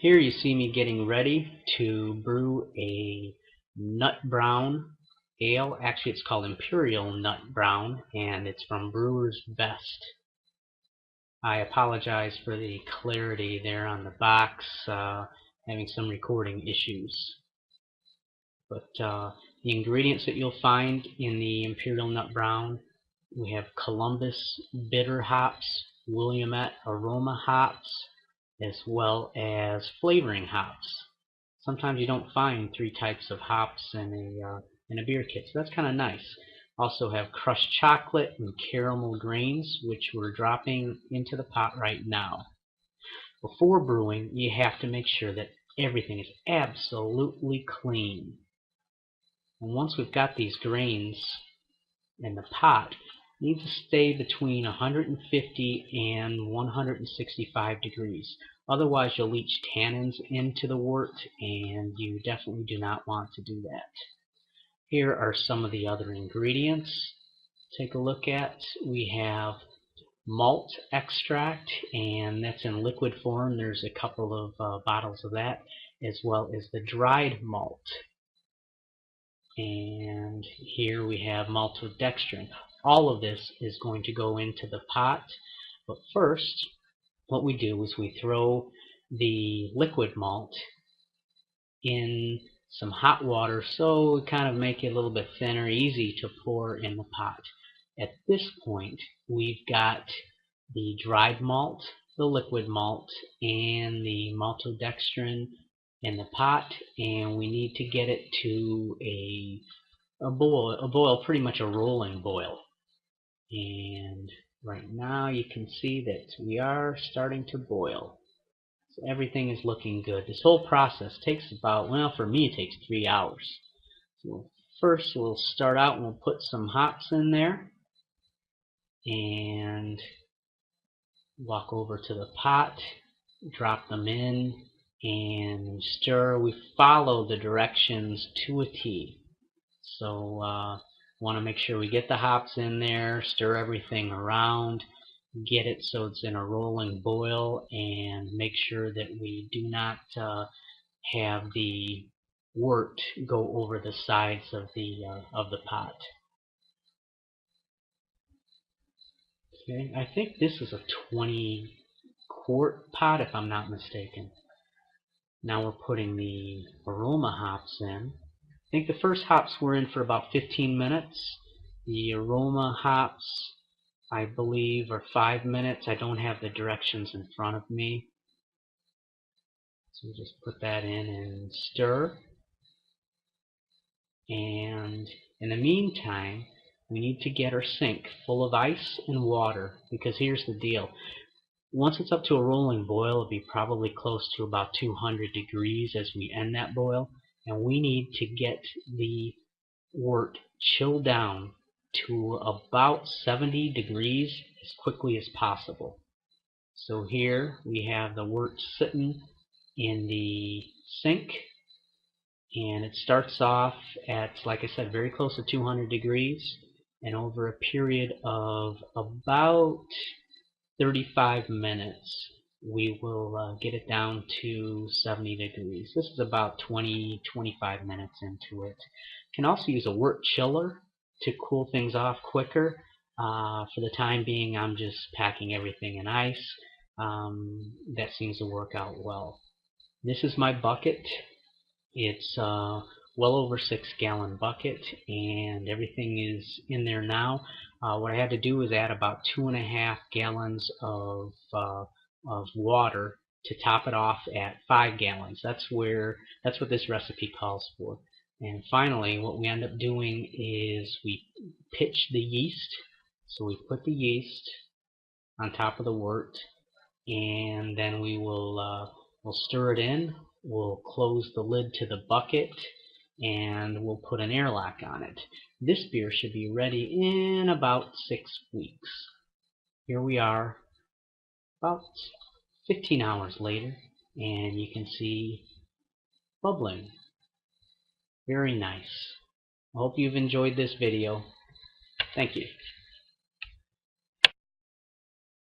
Here you see me getting ready to brew a nut brown ale. Actually, it's called Imperial Nut Brown, and it's from Brewer's Best. I apologize for the clarity there on the box, having some recording issues. But the ingredients that you'll find in the Imperial Nut Brown, we have Columbus bitter hops, Willamette aroma hops, as well as flavoring hops. Sometimes you don't find 3 types of hops in a beer kit, so that's kind of nice. Also have crushed chocolate and caramel grains, which we're dropping into the pot right now. Before brewing, you have to make sure that everything is absolutely clean. And once we've got these grains in the pot, needs to stay between 150 and 165 degrees. Otherwise you'll leach tannins into the wort, and you definitely do not want to do that. Here are some of the other ingredients. Take a look at. We have malt extract, and that's in liquid form. There's a couple of bottles of that, as well as the dried malt. And here we have maltodextrin. All of this is going to go into the pot, but first what we do is we throw the liquid malt in some hot water, so we kind of make it a little bit thinner, easy to pour in the pot. At this point we've got the dried malt, the liquid malt, and the maltodextrin in the pot, and we need to get it to a boil, pretty much a rolling boil. And right now you can see that we are starting to boil. So everything is looking good. This whole process takes about, well, for me it takes 3 hours. So first we'll start out and we'll put some hops in there and walk over to the pot, drop them in, and stir. We follow the directions to a T. So want to make sure we get the hops in there, stir everything around, get it so it's in a rolling boil, and make sure that we do not have the wort go over the sides of the pot. Okay, I think this is a 20-quart pot if I'm not mistaken. Now we're putting the aroma hops in. I think the first hops were in for about 15 minutes. The aroma hops, I believe, are 5 minutes. I don't have the directions in front of me. So just put that in and stir. And in the meantime, we need to get our sink full of ice and water, because here's the deal. Once it's up to a rolling boil, it'll be probably close to about 200 degrees as we end that boil. And we need to get the wort chilled down to about 70 degrees as quickly as possible. So here we have the wort sitting in the sink, and it starts off at, like I said, very close to 200 degrees, and over a period of about 35 minutes we will get it down to 70 degrees. This is about 20-25 minutes into it. You can also use a wort chiller to cool things off quicker. For the time being, I'm just packing everything in ice. That seems to work out well. This is my bucket. It's well over 6-gallon bucket, and everything is in there now. What I had to do is add about 2.5 gallons of water to top it off at 5 gallons. That's what this recipe calls for. And finally, what we end up doing is we pitch the yeast. So we put the yeast on top of the wort, and then we'll stir it in. We'll close the lid to the bucket, and we'll put an airlock on it. This beer should be ready in about 6 weeks. Here we are, about 15 hours later, and you can see bubbling. Very nice. I hope you've enjoyed this video. Thank you.